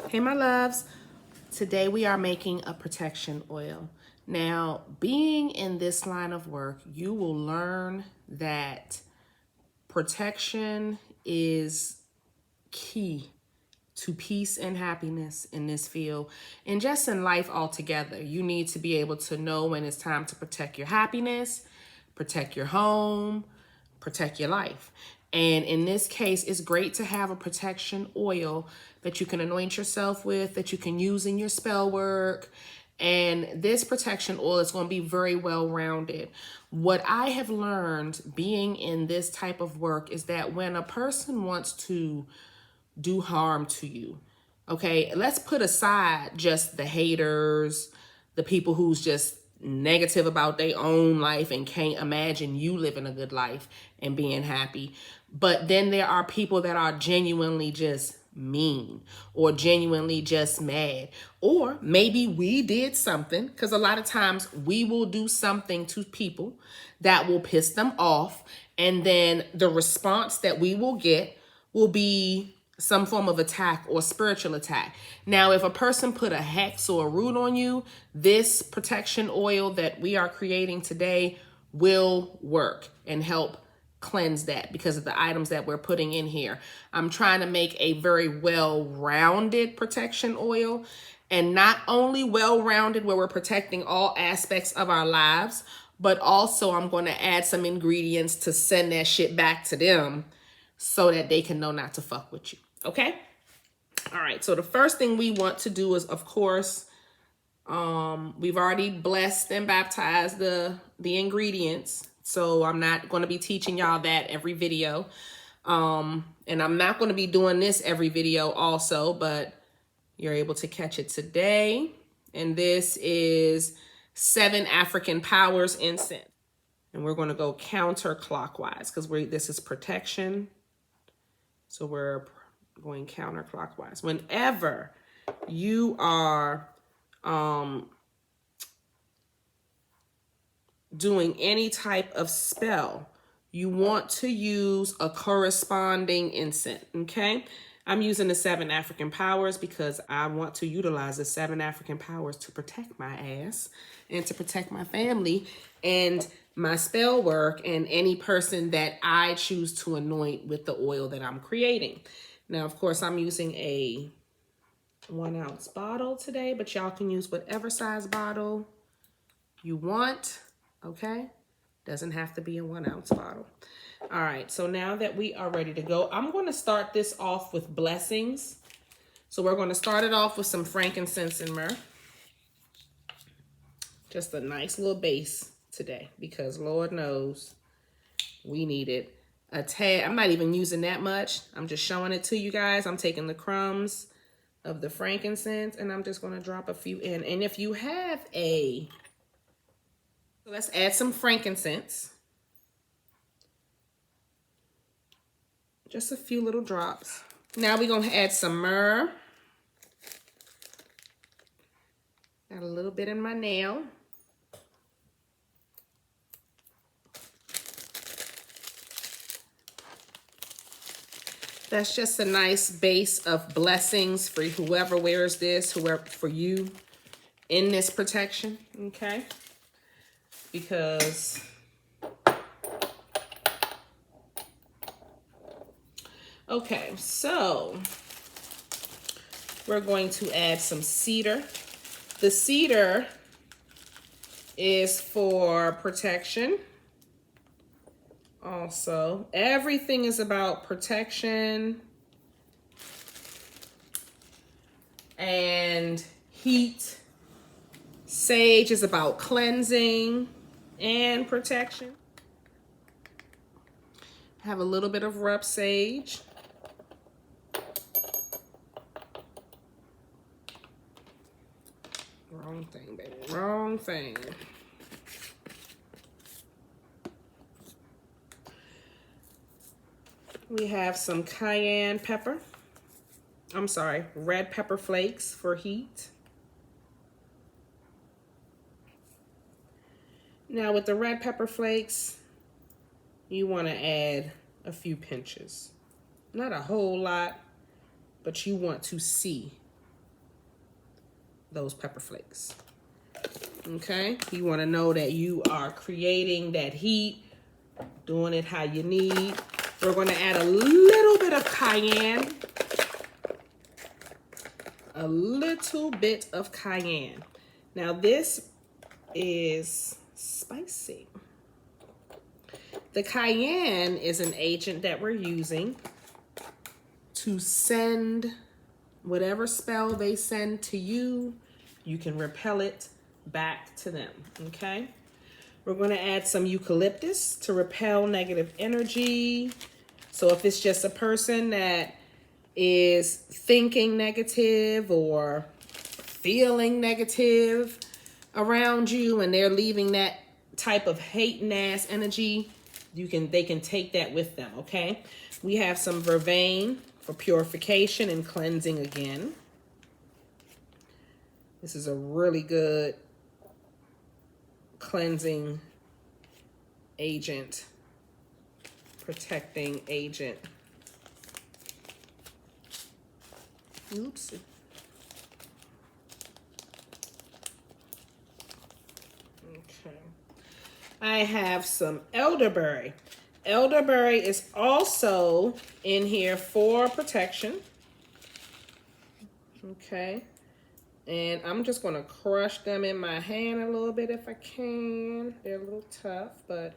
Hey my loves, today we are making a protection oil. Now, being in this line of work, you will learn that protection is key to peace and happiness in this field and just in life altogether. You need to be able to know when it's time to protect your happiness, protect your home, protect your life. And in this case, it's great to have a protection oil that you can anoint yourself with, that you can use in your spell work. And this protection oil is going to be very well rounded. What I have learned being in this type of work is that when a person wants to do harm to you, okay, let's put aside just the haters, the people who's just negative about their own life and can't imagine you living a good life and being happy. But then there are people that are genuinely just mean or genuinely just mad, or maybe we did something, because a lot of times we will do something to people that will piss them off, and then the response that we will get will be some form of attack or spiritual attack. Now, if a person put a hex or a root on you, this protection oil that we are creating today will work and help cleanse that because of the items that we're putting in here. I'm trying to make a very well-rounded protection oil, and not only well-rounded where we're protecting all aspects of our lives, but also I'm going to add some ingredients to send that shit back to them so that they can know not to fuck with you. Okay? All right. So the first thing we want to do is, of course, we've already blessed and baptized the ingredients. So I'm not going to be teaching y'all that every video. And I'm not going to be doing this every video also, but you're able to catch it today. And this is 7 African Powers incense. And we're going to go counterclockwise because this is protection. So we're going counterclockwise. Whenever you are doing any type of spell, you want to use a corresponding incense, okay? I'm using the 7 African Powers because I want to utilize the 7 African Powers to protect my ass and to protect my family and my spell work and any person that I choose to anoint with the oil that I'm creating. Now, of course, I'm using a 1 ounce bottle today, but y'all can use whatever size bottle you want, okay? Doesn't have to be a 1 ounce bottle. All right, so now that we are ready to go, I'm going to start this off with blessings. So we're going to start it off with some frankincense and myrrh. Just a nice little base today because Lord knows we need it. A tad, I'm not even using that much. I'm just showing it to you guys. I'm taking the crumbs of the frankincense and I'm just going to drop a few in. And if you have so let's add some frankincense. Just a few little drops. Now we're going to add some myrrh. Got a little bit in my nail. That's just a nice base of blessings for whoever wears this, whoever, for you in this protection, okay? Because okay, so we're going to add some cedar. The cedar is for protection. Also, everything is about protection and heat. Sage is about cleansing and protection. Have a little bit of rough sage. Wrong thing, baby. Wrong thing. We have some cayenne pepper. I'm sorry, red pepper flakes for heat. Now with the red pepper flakes, you want to add a few pinches. Not a whole lot, but you want to see those pepper flakes. Okay, you want to know that you are creating that heat, doing it how you need. We're going to add a little bit of cayenne. A little bit of cayenne. Now this is spicy. The cayenne is an agent that we're using to send whatever spell they send to you, you can repel it back to them, okay? We're going to add some eucalyptus to repel negative energy. So if it's just a person that is thinking negative or feeling negative around you and they're leaving that type of hating ass energy, they can take that with them, okay? We have some vervain for purification and cleansing again. This is a really good cleansing agent, protecting agent. Oops. Okay. I have some elderberry. Elderberry is also in here for protection. Okay. And I'm just going to crush them in my hand a little bit if I can. They're a little tough, but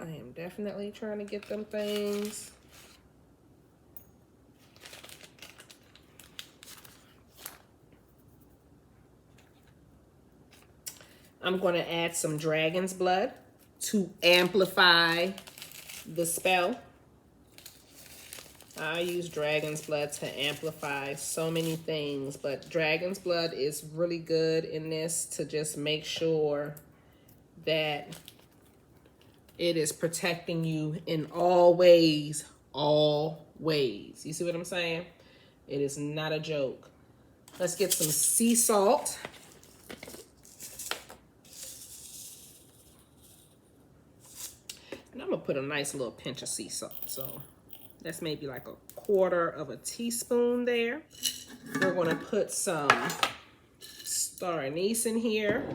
I am definitely trying to get them things. I'm going to add some dragon's blood to amplify the spell. I use dragon's blood to amplify so many things, but dragon's blood is really good in this to just make sure that it is protecting you in all ways, all ways. You see what I'm saying? It is not a joke. Let's get some sea salt. And I'm gonna put a nice little pinch of sea salt. So that's maybe like a quarter of a teaspoon there. We're gonna put some star anise in here.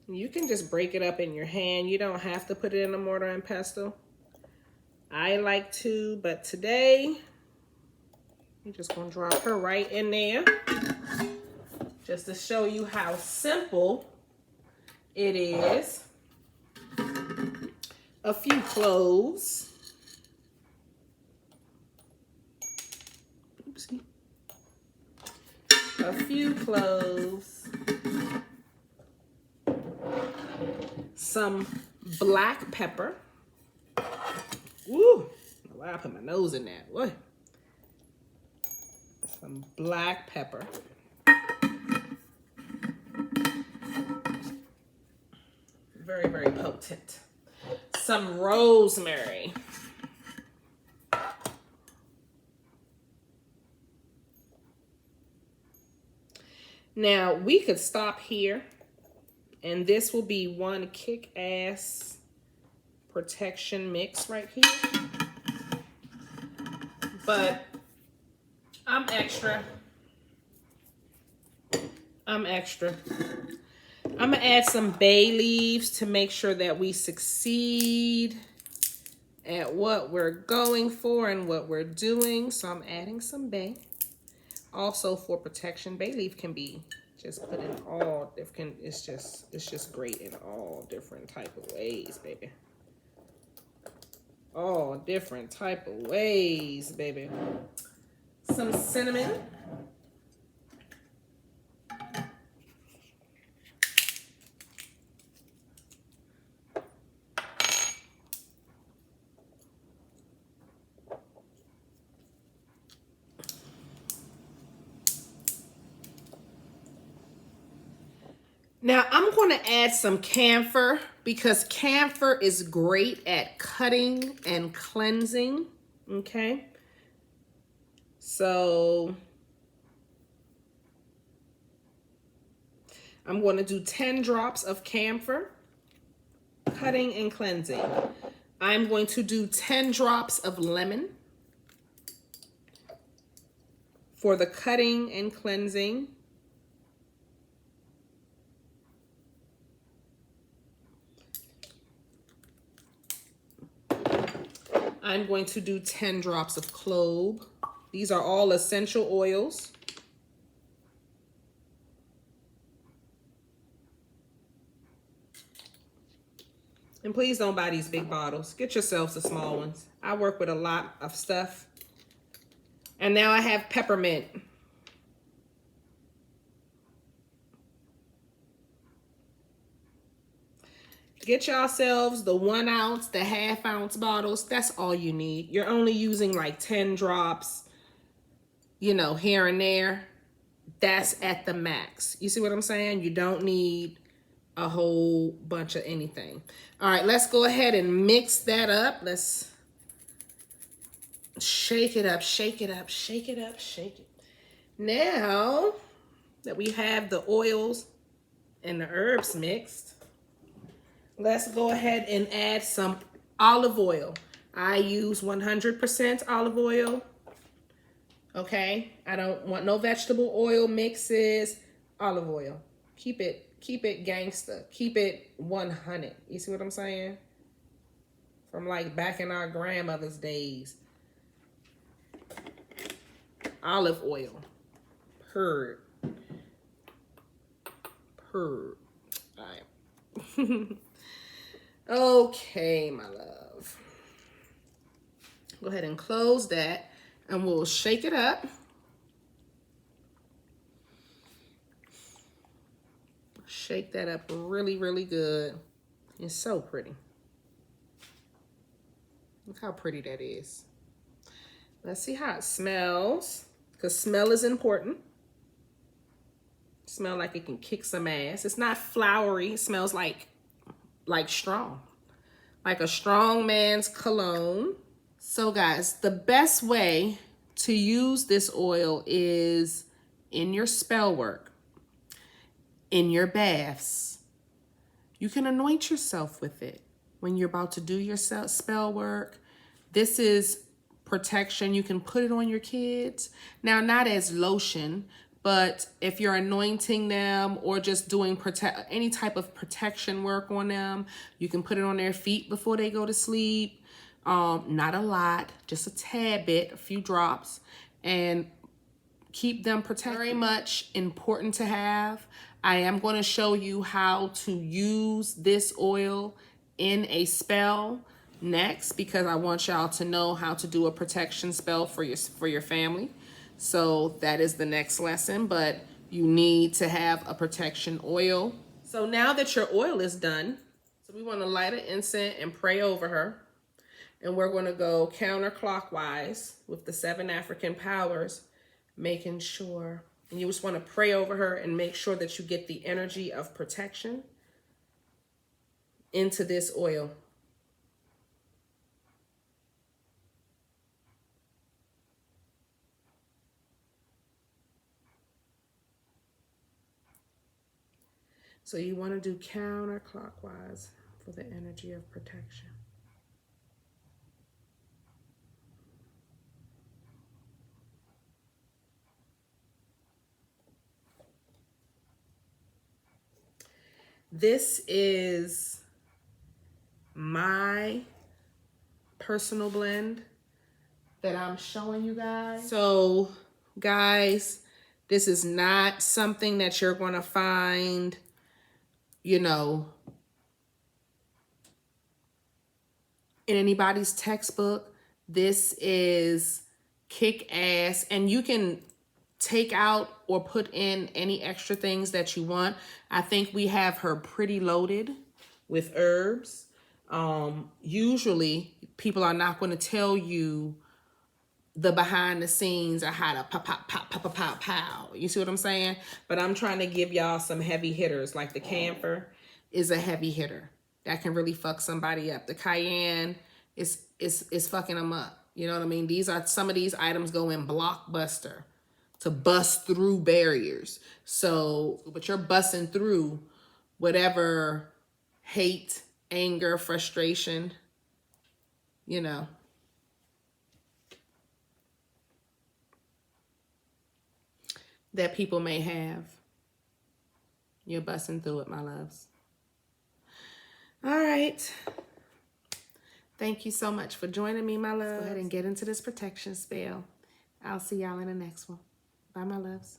You can just break it up in your hand. You don't have to put it in a mortar and pestle. I like to, but today, I'm just gonna drop her right in there. Just to show you how simple it is. A few cloves. Oopsie. A few cloves. Some black pepper. Woo! Wow, I put my nose in that. What? Some black pepper. Very, very potent. Some rosemary. Now, we could stop here, and this will be one kick-ass protection mix right here. But I'm extra. I'm gonna add some bay leaves to make sure that we succeed at what we're going for and what we're doing. So I'm adding some bay. Also for protection, bay leaf can be just put in all different, it's just great in all different type of ways, baby. All different type of ways, baby. Some cinnamon. Now I'm going to add some camphor because camphor is great at cutting and cleansing, okay? So I'm going to do 10 drops of camphor, cutting and cleansing. I'm going to do 10 drops of lemon for the cutting and cleansing. I'm going to do 10 drops of clove. These are all essential oils. And please don't buy these big bottles. Get yourselves the small ones. I work with a lot of stuff. And now I have peppermint. Get yourselves the 1 ounce, the ½ ounce bottles. That's all you need. You're only using like 10 drops, you know, here and there. That's at the max. You see what I'm saying? You don't need a whole bunch of anything. All right, let's go ahead and mix that up. Let's shake it up, shake it up, shake it up, shake it. Now that we have the oils and the herbs mixed, let's go ahead and add some olive oil. I use 100% olive oil. Okay, I don't want no vegetable oil mixes. Olive oil. Keep it gangster. Keep it 100. You see what I'm saying? From like back in our grandmother's days. Olive oil. Purr. All right. Okay, my love. Go ahead and close that. And we'll shake it up. Shake that up really, really good. It's so pretty. Look how pretty that is. Let's see how it smells, because smell is important. Smell like it can kick some ass. It's not flowery. It smells like strong. Like a strong man's cologne. So guys, the best way to use this oil is in your spell work, in your baths. You can anoint yourself with it when you're about to do your spell work. This is protection. You can put it on your kids. Now, not as lotion, but if you're anointing them or just doing any type of protection work on them, you can put it on their feet before they go to sleep. Not a lot, just a tad bit, a few drops, and keep them protected. Very much important to have. I am going to show you how to use this oil in a spell next, because I want y'all to know how to do a protection spell for your family. So that is the next lesson, but you need to have a protection oil. So now that your oil is done, so we want to light an incense and pray over her. And we're going to go counterclockwise with the 7 African powers, making sure, and you just want to pray over her and make sure that you get the energy of protection into this oil. So you want to do counterclockwise for the energy of protection. This is my personal blend that I'm showing you guys. So guys, this is not something that you're going to find, you know, in anybody's textbook. This is kick ass, and you can take out or put in any extra things that you want. I think we have her pretty loaded with herbs. Usually people are not going to tell you the behind the scenes or how to pop, pop, pop, pop, pop, pop, pow. You see what I'm saying? But I'm trying to give y'all some heavy hitters. Like the camphor is a heavy hitter that can really fuck somebody up. The cayenne is fucking them up. You know what I mean? Some of these items go in blockbuster to bust through barriers. So, but you're busting through whatever hate, anger, frustration you know, that people may have. You're busting through it, my loves. All right. Thank you so much for joining me, my loves. Go ahead and get into this protection spell. I'll see y'all in the next one. Bye, my loves.